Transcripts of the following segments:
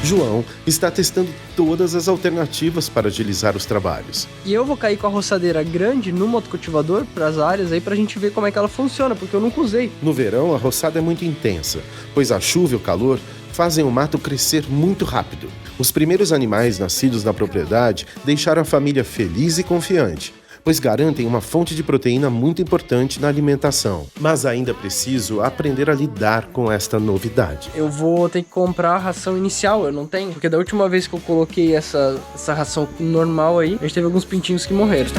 João está testando todas as alternativas para agilizar os trabalhos. E eu vou cair com a roçadeira grande no motocultivador para as áreas aí pra gente ver como é que ela funciona, porque eu nunca usei. No verão, a roçada é muito intensa, pois a chuva e o calor fazem o mato crescer muito rápido. Os primeiros animais nascidos na propriedade deixaram a família feliz e confiante, pois garantem uma fonte de proteína muito importante na alimentação. Mas ainda preciso aprender a lidar com esta novidade. Eu vou ter que comprar a ração inicial, eu não tenho, porque da última vez que eu coloquei essa ração normal aí, a gente teve alguns pintinhos que morreram.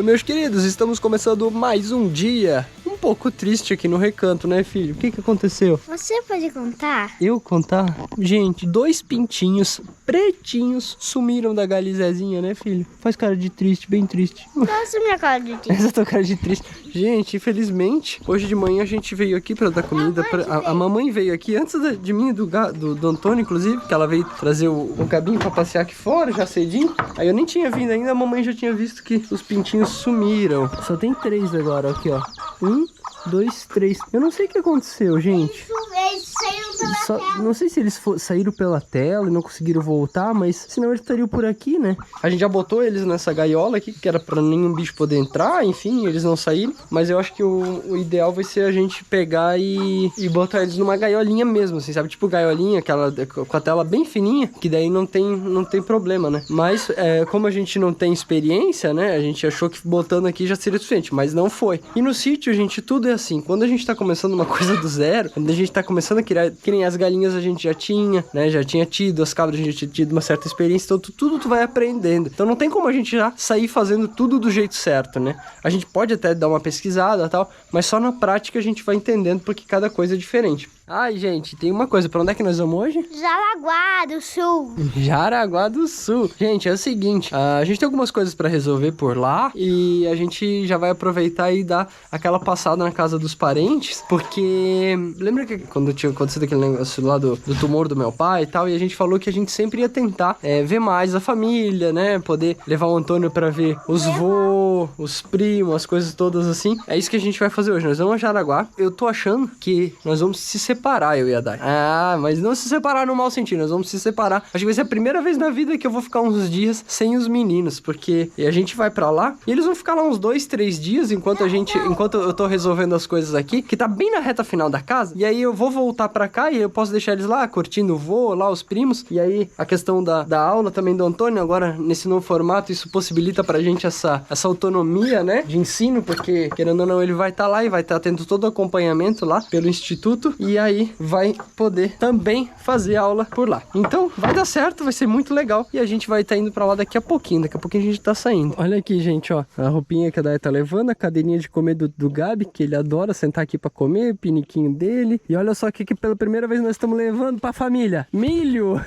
Meus queridos, estamos começando mais um dia um pouco triste aqui no Recanto, né, filho? O que aconteceu? Você pode contar? Eu contar? Gente, 2 pintinhos pretinhos sumiram da galizezinha, né, filho? Faz cara de triste, bem triste. Nossa, minha cara de triste. Essa tua cara de triste. Gente, infelizmente, hoje de manhã a gente veio aqui pra dar comida. A mamãe veio aqui antes de mim, do Antônio, inclusive, que ela veio trazer o Gabinho pra passear aqui fora, já cedinho. Aí eu nem tinha vindo ainda, a mamãe já tinha visto que os pintinhos sumiram. Só tem 3 agora, aqui, ó. 1, 2, 3. Eu não sei o que aconteceu, gente. Eles saíram pela tela. Não sei se eles saíram pela tela e não conseguiram voltar, mas senão eles estariam por aqui, né? A gente já botou eles nessa gaiola aqui, que era pra nenhum bicho poder entrar, enfim, eles não saíram. Mas eu acho que o ideal vai ser a gente pegar e botar eles numa gaiolinha mesmo, assim, sabe? Tipo gaiolinha, aquela com a tela bem fininha, que daí não tem problema, né? Mas como a gente não tem experiência, né? A gente achou que botando aqui já seria suficiente, mas não foi. E no sítio, gente, tudo é assim. Quando a gente tá começando uma coisa do zero, quando a gente tá começando a criar, que nem as galinhas a gente já tinha, né? Já tinha tido, as cabras a gente tinha tido uma certa experiência, então tudo tu vai aprendendo. Então não tem como a gente já sair fazendo tudo do jeito certo, né? A gente pode até dar uma pesquisada e tal, mas só na prática a gente vai entendendo porque cada coisa é diferente. Ai, gente, tem uma coisa, pra onde é que nós vamos hoje? Jaraguá do Sul. Jaraguá do Sul. Gente, é o seguinte, a gente tem algumas coisas pra resolver por lá e a gente já vai aproveitar e dar aquela passada na casa dos parentes, porque lembra que quando tinha acontecido aquele negócio lá do tumor do meu pai e tal, e a gente falou que a gente sempre ia tentar ver mais a família, né, poder levar o Antônio pra ver os vô, os primos, as coisas todas assim. É isso que a gente vai fazer hoje, nós vamos a Jaraguá. Eu tô achando que nós vamos se separar, eu e a Dai. Ah, mas não se separar no mau sentido, nós vamos se separar. Acho que vai ser a primeira vez na vida que eu vou ficar uns dias sem os meninos, porque a gente vai pra lá e eles vão ficar lá uns 2, 3 dias enquanto eu tô resolvendo as coisas aqui, que tá bem na reta final da casa, e aí eu vou voltar pra cá e eu posso deixar eles lá, curtindo o vô, lá os primos, e aí a questão da aula também do Antônio, agora nesse novo formato, isso possibilita pra gente essa autonomia, né, de ensino, porque querendo ou não, ele vai estar lá e vai estar tendo todo o acompanhamento lá pelo instituto, e aí vai poder também fazer aula por lá. Então, vai dar certo, vai ser muito legal, e a gente vai estar indo pra lá daqui a pouquinho a gente tá saindo. Olha aqui, gente, ó, a roupinha que a Dai tá levando, a cadeirinha de comer do Gabi, que ele adora sentar aqui pra comer, o piniquinho dele, e olha só que pela primeira vez nós estamos levando pra família, milho!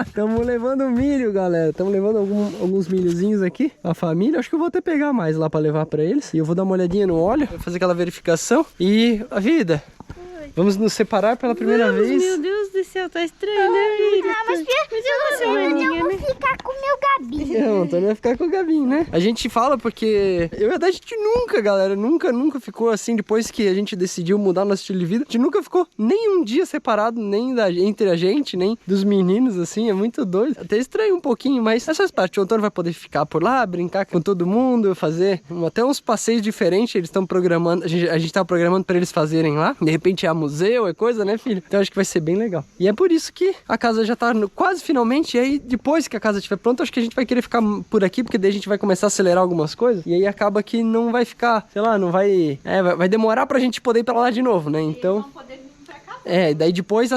Estamos levando milho, galera, estamos levando alguns milhozinhos aqui, a família, acho que eu vou até pegar mais lá pra levar pra eles, e eu vou dar uma olhadinha no óleo, fazer aquela verificação, e a vida... Vamos nos separar pela primeira vez. Meu Deus do céu, tá estranho, né, filha? Mas pelo menos eu vou ficar com o meu Gabi. Não, Antônio vai ficar com o Gabinho, né? A gente fala porque... a gente nunca, galera, nunca ficou assim, depois que a gente decidiu mudar nosso estilo de vida, a gente nunca ficou nem um dia separado, nem entre a gente, nem dos meninos, assim, é muito doido. Até estranho um pouquinho, mas essa parte, o Antônio vai poder ficar por lá, brincar com todo mundo, fazer até uns passeios diferentes, eles estão programando, a gente tá programando pra eles fazerem lá, de repente é museu, é coisa, né, filho? Então acho que vai ser bem legal. E é por isso que a casa já tá quase finalmente, e aí depois que a casa estiver pronta, acho que a gente vai querer ficar por aqui, porque daí a gente vai começar a acelerar algumas coisas, e aí acaba que não vai ficar, sei lá, não vai... vai demorar pra gente poder ir pra lá de novo, né? Então... daí depois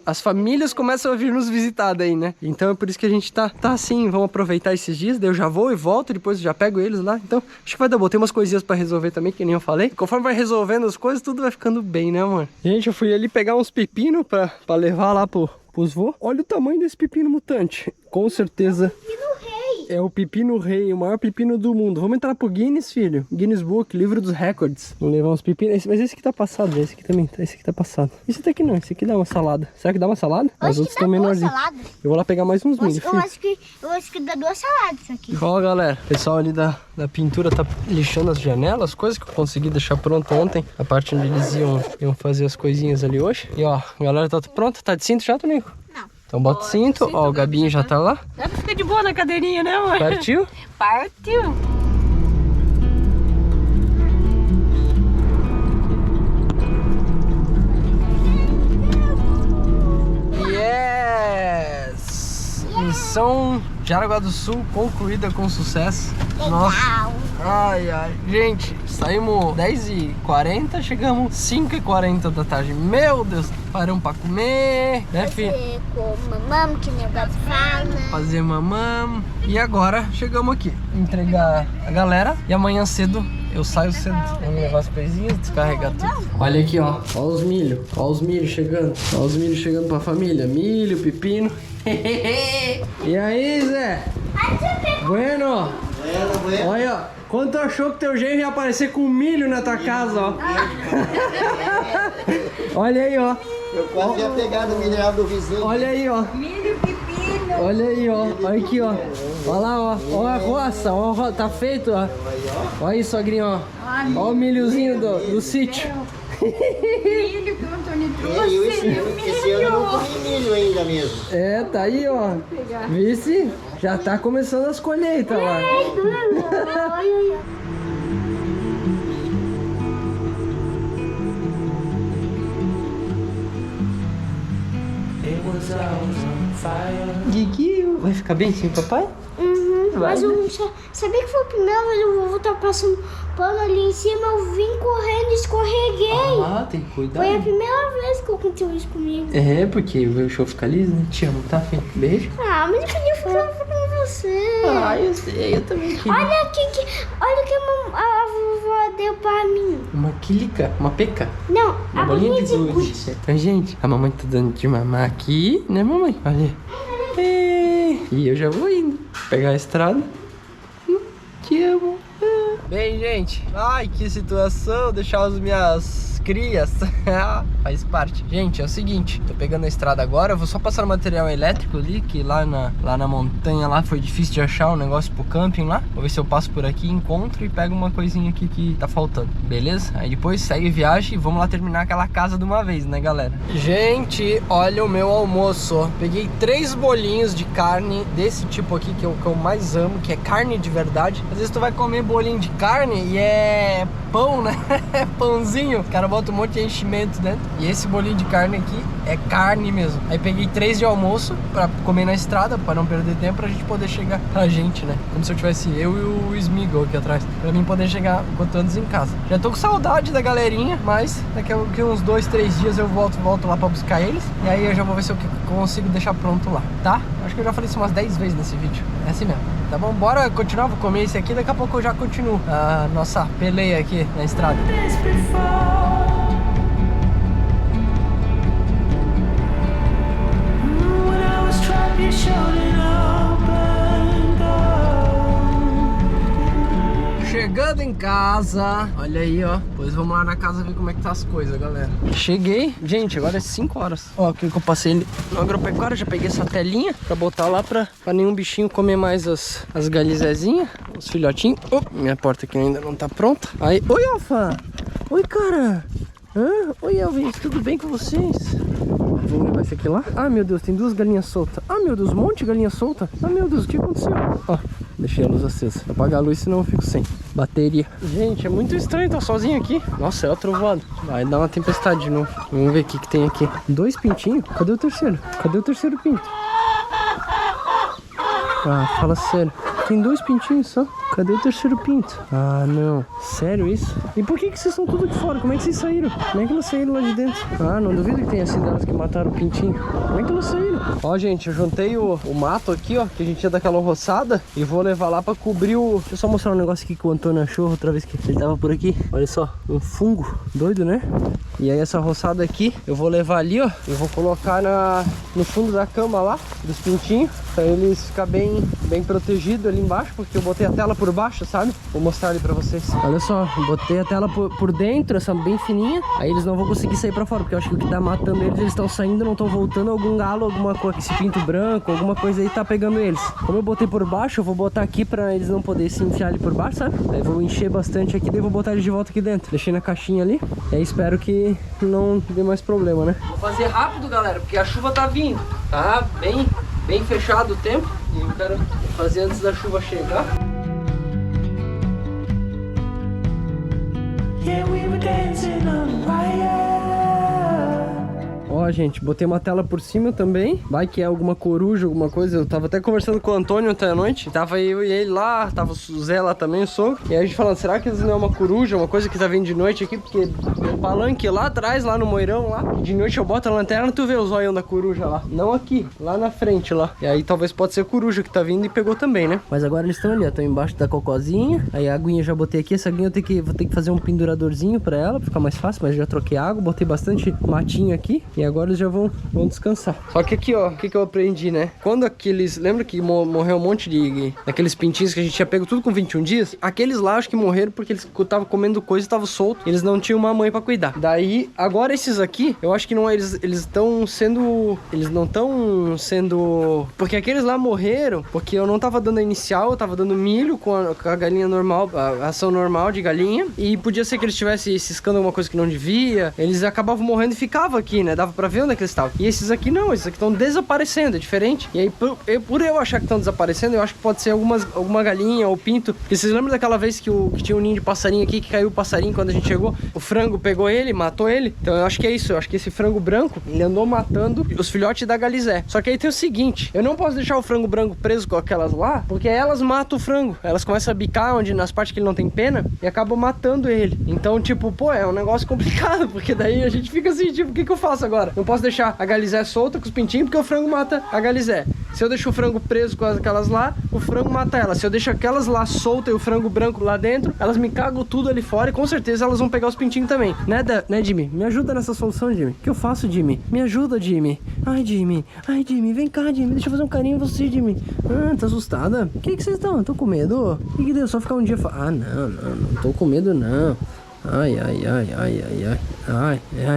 as famílias começam a vir nos visitar daí, né? Então é por isso que a gente tá assim, vamos aproveitar esses dias, daí eu já vou e volto, depois eu já pego eles lá. Então, acho que vai dar bom. Tem umas coisinhas pra resolver também, que nem eu falei. Conforme vai resolvendo as coisas, tudo vai ficando bem, né, amor? Gente, eu fui ali pegar uns pepinos pra levar lá pros vô. Olha o tamanho desse pepino mutante. Com certeza... Pepino rei. É o pepino rei, o maior pepino do mundo. Vamos entrar pro Guinness, filho. Guinness Book, livro dos records. Vamos levar uns pepinos. Mas esse aqui tá passado, já. Esse aqui também. Esse aqui tá passado. Esse até aqui não. Esse aqui dá uma salada. Será que dá uma salada? Os outros estão menorzinhos. Eu vou lá pegar mais uns milho, filho. Eu acho que dá 2 saladas isso aqui. Ó, galera. O pessoal ali da pintura tá lixando as janelas. Coisas que eu consegui deixar pronto ontem. A parte onde eles iam fazer as coisinhas ali hoje. E ó, a galera tá pronta. Tá de cinto já, Tonico? Não. Então bota o cinto. Ó, o Gabinho já tá lá. Dá pra ficar de boa na cadeirinha, né, amor? Partiu? Partiu. Yes! Missão Jaraguá do Sul concluída com sucesso. Nossa. Ai, ai. Gente, saímos 10h40, chegamos 5h40 da tarde. Meu Deus. Paramos pra comer, né, filho? Fazer com mamão, que nem o gato fala. Fazer mamão. E agora chegamos aqui. Entregar a galera. E amanhã cedo eu saio cedo. Vamos levar as coisinhas, descarregar tudo. Olha aqui, ó. Ó os milho. Ó os milho chegando. Ó os milho chegando pra família. Milho, pepino. E aí, Zé? Bueno. Olha, ó. Quando tu achou que teu genro ia aparecer com milho na tua casa, ó. Olha aí, ó. Eu quase ia pegar no mineral do vizinho. Olha aí, ó. Milho, pepino. Olha aí, ó. Olha aqui, ó. Olha lá, ó. Olha a roça, ó. Tá feito, ó. Olha aí, sogrinho, ó. Olha o milhozinho do sítio. Milho que o Antônio trouxe. Esse ano eu não comi milho ainda mesmo. É, tá aí, ó. Vice, já tá começando as colheitas lá. Guiguinho, vai ficar bem sem papai? Mas eu sabia que foi a primeira vez que o vovô tá passando pano ali em cima, eu vim correndo e escorreguei. Ah, tem que cuidar. Foi a primeira vez que aconteceu isso comigo. É, porque o show fica liso, né? Te amo, tá, filho? Beijo. Ah, mas eu queria ficar com você. Ah, eu sei, eu também queria. Olha o que a vovó deu pra mim. Uma quilica, uma peca. Não, Uma a bolinha bolinha de de gude. Então, gente, a mamãe tá dando de mamar aqui, né, mamãe? Olha. E eu já vou indo pegar a estrada. Te amo. Bem, gente. Ai, que situação. Deixar as minhas crias. Faz parte. Gente, é o seguinte. Tô pegando a estrada agora. Eu vou só passar o material elétrico ali, que lá na montanha lá foi difícil de achar um negócio pro camping lá. Vou ver se eu passo por aqui, encontro e pego uma coisinha aqui que tá faltando. Beleza? Aí depois segue viagem e vamos lá terminar aquela casa de uma vez, né, galera? Gente, olha o meu almoço. Peguei 3 bolinhos de carne desse tipo aqui, que é o que eu mais amo, que é carne de verdade. Às vezes tu vai comer bolinho de carne e é pão, né? É pãozinho. O cara bota um monte de enchimento dentro. E esse bolinho de carne aqui é carne mesmo. Aí peguei 3 de almoço pra comer na estrada, pra não perder tempo, pra gente poder chegar a gente, né? Como se eu tivesse eu e o Smigol aqui atrás, pra mim poder chegar quanto antes em casa. Já tô com saudade da galerinha, mas daqui a uns 2, 3 dias eu volto lá pra buscar eles. E aí eu já vou ver se eu consigo deixar pronto lá, tá? Acho que eu já falei isso umas 10 vezes nesse vídeo. É assim mesmo. Tá bom? Bora continuar, vou comer esse aqui, daqui a pouco eu já continuo a nossa peleia aqui na estrada. Chegando em casa, olha aí, ó. Depois vamos lá na casa ver como é que tá as coisas, galera. Cheguei, gente, agora é 5 horas. Ó, aqui que eu passei no agropecuário, já peguei essa telinha pra botar lá pra nenhum bichinho comer mais as galizezinhas, os filhotinhos. Oh, minha porta aqui ainda não tá pronta. Aí, oi, Alfa! Oi, cara! Oi, Elvis, tudo bem com vocês? Vamos levar esse aqui lá. Ah, meu Deus, tem 2 galinhas soltas. Ah, meu Deus, um monte de galinha solta. Ah, meu Deus, o que aconteceu? Ó, deixei a luz acesa. Vou apagar a luz, senão eu fico sem bateria. Gente, é muito estranho estar sozinho aqui. Nossa, é o trovoado. Vai dar uma tempestade de novo. Vamos ver o que tem aqui. 2 pintinhos? Cadê o terceiro? Cadê o terceiro pinto? Ah, fala sério. Tem 2 pintinhos só. Cadê o terceiro pinto? Ah, não. Sério isso? E por que vocês estão tudo aqui fora? Como é que vocês saíram? Como é que elas saíram lá de dentro? Ah, não duvido que tenha sido elas que mataram o pintinho. Como é que elas saíram? Ó, gente, eu juntei o mato aqui, ó, que a gente ia dar aquela roçada e vou levar lá pra cobrir o... Deixa eu só mostrar um negócio aqui que o Antônio achou outra vez que ele tava por aqui. Olha só, um fungo doido, né? E aí essa roçada aqui eu vou levar ali, ó. Eu vou colocar no fundo da cama lá, dos pintinhos, pra eles ficarem bem protegidos ali embaixo, porque eu botei a tela por baixo, sabe? Vou mostrar ali pra vocês. Olha só, botei a tela por dentro, essa bem fininha. Aí eles não vão conseguir sair pra fora, porque eu acho que o que tá matando eles estão saindo, não estão voltando. Algum galo, alguma coisa, esse pinto branco, alguma coisa aí tá pegando eles. Como eu botei por baixo, eu vou botar aqui pra eles não poderem se enfiar ali por baixo, sabe? Aí eu vou encher bastante aqui, daí vou botar eles de volta aqui dentro. Deixei na caixinha ali. E aí espero que não dê mais problema, né? Vou fazer rápido, galera, porque a chuva tá vindo. Tá bem fechado o tempo. E eu quero fazer antes da chuva chegar. Yeah, we were dancing on fire. Ó, gente, botei uma tela por cima também. Vai que é alguma coruja, alguma coisa. Eu tava até conversando com o Antônio ontem à noite. Tava eu e ele lá, tava o Zé lá também, o sogro. E aí a gente falando, será que isso não é uma coruja, uma coisa que tá vindo de noite aqui? Porque tem um palanque lá atrás, lá no moirão lá. E de noite eu boto a lanterna e tu vê o zóio da coruja lá. Não aqui, lá na frente lá. E aí talvez pode ser coruja que tá vindo e pegou também, né? Mas agora eles estão ali, ó. Estão embaixo da cocozinha. Aí a aguinha já botei aqui. Essa aguinha vou ter que fazer um penduradorzinho pra ela, pra ficar mais fácil. Mas já troquei água, botei bastante matinho aqui. E agora eles já vão descansar. Só que aqui, ó, o que eu aprendi, né? Quando aqueles... Lembra que morreu um monte daqueles pintinhos que a gente tinha pego tudo com 21 dias? Aqueles lá, acho que morreram porque eles estavam comendo coisa e estavam soltos. Eles não tinham uma mãe pra cuidar. Daí, agora esses aqui, eu acho que não, eles estão sendo... Eles não estão sendo... Porque aqueles lá morreram porque eu não tava dando a inicial, eu tava dando milho com a galinha normal, a ração normal de galinha. E podia ser que eles estivessem ciscando alguma coisa que não devia. Eles acabavam morrendo e ficavam aqui, né? Dava pra ver onde é que eles estavam. E esses aqui não, esses aqui estão desaparecendo, é diferente. E aí, por eu achar que estão desaparecendo, eu acho que pode ser alguma galinha ou pinto. Porque vocês lembram daquela vez que tinha um ninho de passarinho aqui, que caiu o passarinho quando a gente chegou? O frango pegou ele, matou ele. Então eu acho que é isso, eu acho que esse frango branco, ele andou matando os filhotes da galizé. Só que aí tem o seguinte, eu não posso deixar o frango branco preso com aquelas lá, porque elas matam o frango. Elas começam a bicar nas partes que ele não tem pena e acabam matando ele. Então, tipo, pô, é um negócio complicado, porque daí a gente fica assim, tipo, o que eu faço agora? Não posso deixar a galizé solta com os pintinhos, porque o frango mata a galizé. Se eu deixo o frango preso com aquelas lá, o frango mata ela. Se eu deixo aquelas lá soltas e o frango branco lá dentro, elas me cagam tudo ali fora e com certeza elas vão pegar os pintinhos também. Né, Jimmy? Me ajuda nessa solução, Jimmy. O que eu faço, Jimmy? Me ajuda, Jimmy. Ai, Jimmy, vem cá, Jimmy. Deixa eu fazer um carinho em você, Jimmy. Ah, tá assustada? O que vocês estão? Tô com medo? O que deu? Só ficar um dia... Ah, não tô com medo, não. Ai,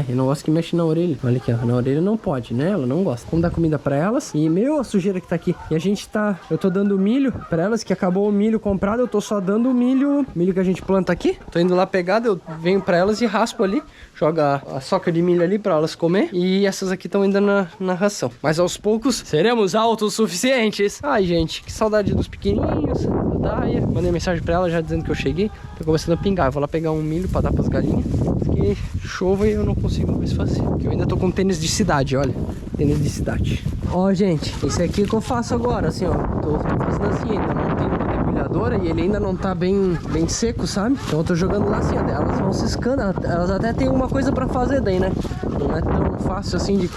eu não gosto que mexe na orelha. Olha aqui, ó, na orelha não pode, né? Ela não gosta. Vamos dar comida pra elas. E, a sujeira que tá aqui. E a gente eu tô dando milho pra elas, que acabou o milho comprado. Eu tô só dando o milho que a gente planta aqui. Tô indo lá pegar, eu venho pra elas e raspo ali. Joga a soca de milho ali pra elas comer. E essas aqui estão ainda na ração. Mas aos poucos, seremos autossuficientes. Ai, gente, que saudade dos pequenininhos. Da Daya. Mandei mensagem pra ela já dizendo que eu cheguei. Tô começando a pingar. Eu vou lá pegar um milho pra dar pras galinhas. Que chova e eu não consigo mais fazer. Porque eu ainda tô com tênis de cidade, olha. Tênis de cidade. Ó, gente, esse aqui que eu faço agora, assim, ó. Tô fazendo assim, ainda não tem uma debulhadora e ele ainda não tá bem seco, sabe? Então eu tô jogando lá assim, ó. Elas vão ciscando. Elas até tem uma coisa pra fazer daí, né? Não é tão fácil assim de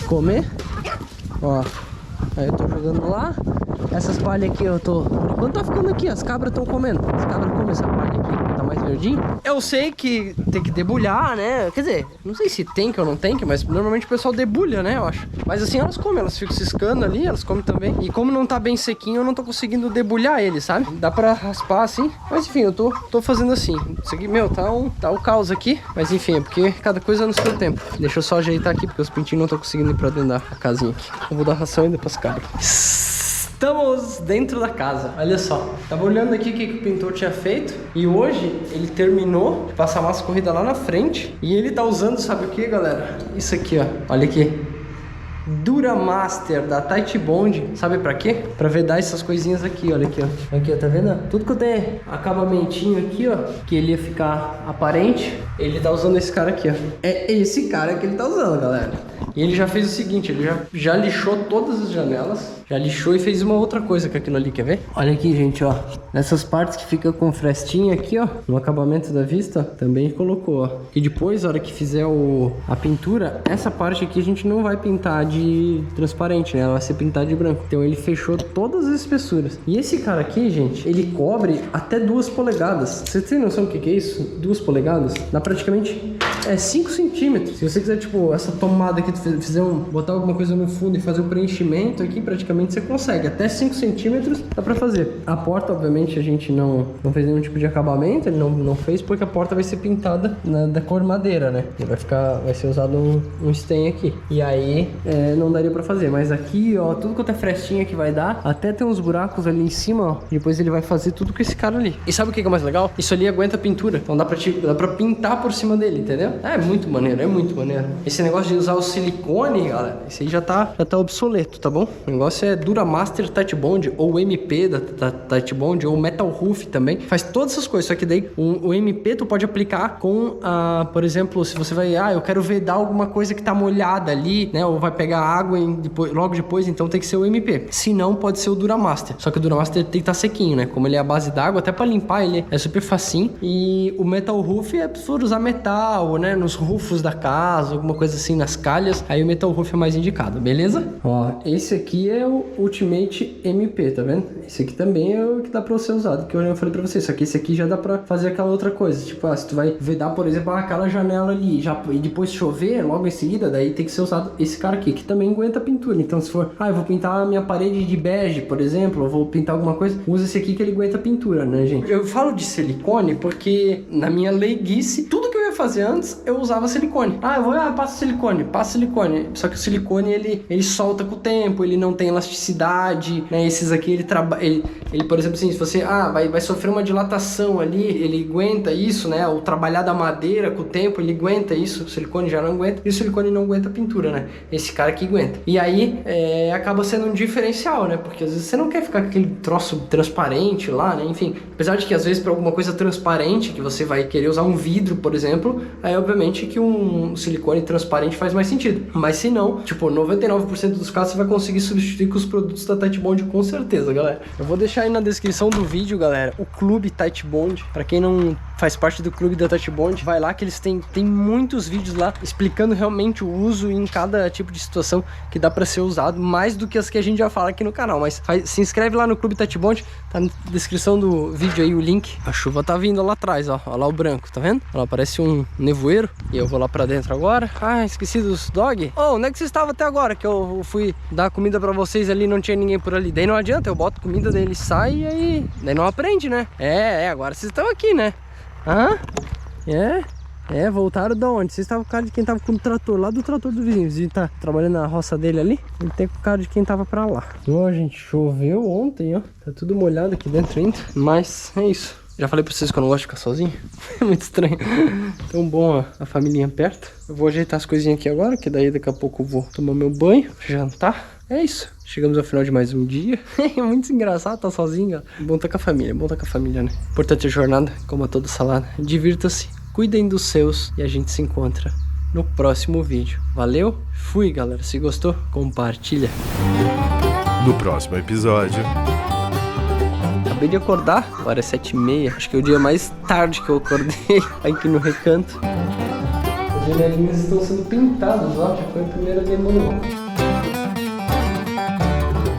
comer. Ó. Aí eu tô jogando lá. Essas palhas aqui eu tô... Por enquanto tá ficando aqui, as cabras estão comendo. As cabras comem essa palha aqui, tá mais verdinho. Eu sei que tem que debulhar, né? Quer dizer, não sei se tem que ou não tem que, mas normalmente o pessoal debulha, né? Eu acho. Mas assim, elas comem, elas ficam ciscando ali, elas comem também. E como não tá bem sequinho, eu não tô conseguindo debulhar ele, sabe? Dá pra raspar assim. Mas enfim, eu tô fazendo assim. Isso aqui, tá um caos aqui. Mas enfim, é porque cada coisa no seu tempo. Deixa eu só ajeitar aqui, porque os pintinhos não estão conseguindo ir pra dentro da casinha aqui. Eu vou dar ração ainda pras cabras. Estamos dentro da casa, olha só. Tava olhando aqui o que o pintor tinha feito. E hoje ele terminou de passar massa corrida lá na frente. E ele tá usando, sabe o que, galera? Isso aqui, ó, olha aqui. Duramaster da Tight Bond. Sabe pra quê? Pra vedar essas coisinhas aqui, olha aqui, ó. Aqui, ó, tá vendo? Tudo que eu tenho acabamentinho aqui, ó, que ele ia ficar aparente, ele tá usando esse cara aqui, ó. É esse cara que ele tá usando, galera. E ele já fez o seguinte, ele já lixou todas as janelas, já lixou e fez uma outra coisa com aquilo ali, quer ver? Olha aqui, gente, ó. Nessas partes que fica com frestinha aqui, ó, no acabamento da vista, ó, também colocou, ó. E depois, na hora que fizer a pintura, essa parte aqui a gente não vai pintar de transparente, né? Ela vai ser pintada de branco. Então ele fechou todas as espessuras. E esse cara aqui, gente, ele cobre até 2 polegadas. Você tem noção do que é isso? 2 polegadas? Dá praticamente 5 centímetros. Se você quiser, tipo, essa tomada aqui, botar alguma coisa no fundo e fazer o preenchimento aqui, praticamente você consegue. Até 5 centímetros dá pra fazer. A porta, obviamente, a gente não fez nenhum tipo de acabamento, ele não fez porque a porta vai ser pintada da cor madeira, né? E vai ser usado um stain aqui. E aí, não daria pra fazer. Mas aqui, ó, tudo quanto é frestinha que vai dar, até tem uns buracos ali em cima, ó. E depois ele vai fazer tudo com esse cara ali. E sabe o que é mais legal? Isso ali aguenta pintura. Então dá pra pintar por cima dele, entendeu? É muito maneiro, é muito maneiro. Esse negócio de usar o silicone, galera, esse aí já tá obsoleto, tá bom? O negócio é Duramaster Titebond, ou MP da Titebond, ou Metal Roof também. Faz todas essas coisas, só que daí o MP tu pode aplicar com, por exemplo, se você vai, eu quero vedar alguma coisa que tá molhada ali, né? Ou vai pegar água logo depois, então tem que ser o MP. Se não, pode ser o Duramaster. Só que o Duramaster tem que estar sequinho, né? Como ele é a base d'água, até pra limpar ele é super facinho. E o Metal Roof é se for usar metal, né? Nos rufos da casa, alguma coisa assim, nas calhas. Aí o Metal Roof é mais indicado, beleza? Ó, esse aqui é o Ultimate MP, tá vendo? Esse aqui também é o que dá pra ser usado, que eu falei pra vocês. Só que esse aqui já dá pra fazer aquela outra coisa. Tipo, se tu vai vedar, por exemplo, aquela janela ali, e depois chover, logo em seguida, daí tem que ser usado esse cara aqui, que também aguenta pintura. Então, se for, eu vou pintar a minha parede de bege, por exemplo, eu vou pintar alguma coisa, usa esse aqui que ele aguenta pintura, né, gente? Eu falo de silicone porque, na minha leiguice, tudo que eu ia fazer antes, eu usava silicone. Passa silicone. Só que o silicone, ele solta com o tempo, ele não tem elasticidade, né? Esses aqui, ele por exemplo, assim, se você, vai sofrer uma dilatação ali, ele aguenta isso, né? O trabalhar da madeira com o tempo, ele aguenta isso, o silicone já não aguenta, e o silicone não aguenta pintura, né? Esse cara aqui aguenta. E aí, acaba sendo um diferencial, né? Porque às vezes você não quer ficar com aquele troço transparente lá, né? Enfim, apesar de que às vezes para alguma coisa transparente, que você vai querer usar um vidro, por exemplo, aí obviamente que um silicone transparente faz mais sentido. Mas se não, tipo, 99% dos casos você vai conseguir substituir com os produtos da Titebond com certeza, galera. Eu vou deixar aí na descrição do vídeo, galera, o Clube Titebond. Pra quem não faz parte do Clube da Titebond, vai lá que eles têm muitos vídeos lá explicando realmente o uso em cada tipo de situação que dá pra ser usado, mais do que as que a gente já fala aqui no canal. Mas se inscreve lá no Clube Titebond, tá na descrição do vídeo aí o link. A chuva tá vindo lá atrás, ó. Olha lá o branco, tá vendo? Olha lá, parece um nevoeiro. E eu vou lá pra dentro agora. Esqueci dos dog. Onde é que vocês estavam até agora? Que eu fui dar comida pra vocês ali, não tinha ninguém por ali. Daí não adianta, eu boto comida, daí ele sai e aí... Daí não aprende, né? Agora vocês estão aqui, né? Voltaram de onde? Vocês estavam com cara de quem tava com o trator, lá do trator do vizinho. O vizinho tá trabalhando na roça dele ali. Ele tem com cara de quem tava pra lá. Gente, choveu ontem, ó. Tá tudo molhado aqui dentro ainda. Mas é isso. Já falei pra vocês que eu não gosto de ficar sozinho. É muito estranho. Tão bom a família perto. Eu vou ajeitar as coisinhas aqui agora, que daí daqui a pouco eu vou tomar meu banho, jantar. É isso. Chegamos ao final de mais um dia. É muito engraçado estar sozinho, ó. Bom tá com a família, né? Importante a jornada, como a toda salada. Divirta-se, cuidem dos seus e a gente se encontra no próximo vídeo. Valeu? Fui, galera. Se gostou, compartilha. No próximo episódio... Acabei de acordar, agora é 7h30. Acho que é o dia mais tarde que eu acordei aqui no Recanto. As janelinhas estão sendo pintadas, ó. Já foi a primeira demanda.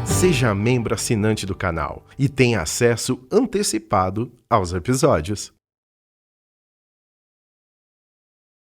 Seja membro assinante do canal e tenha acesso antecipado aos episódios.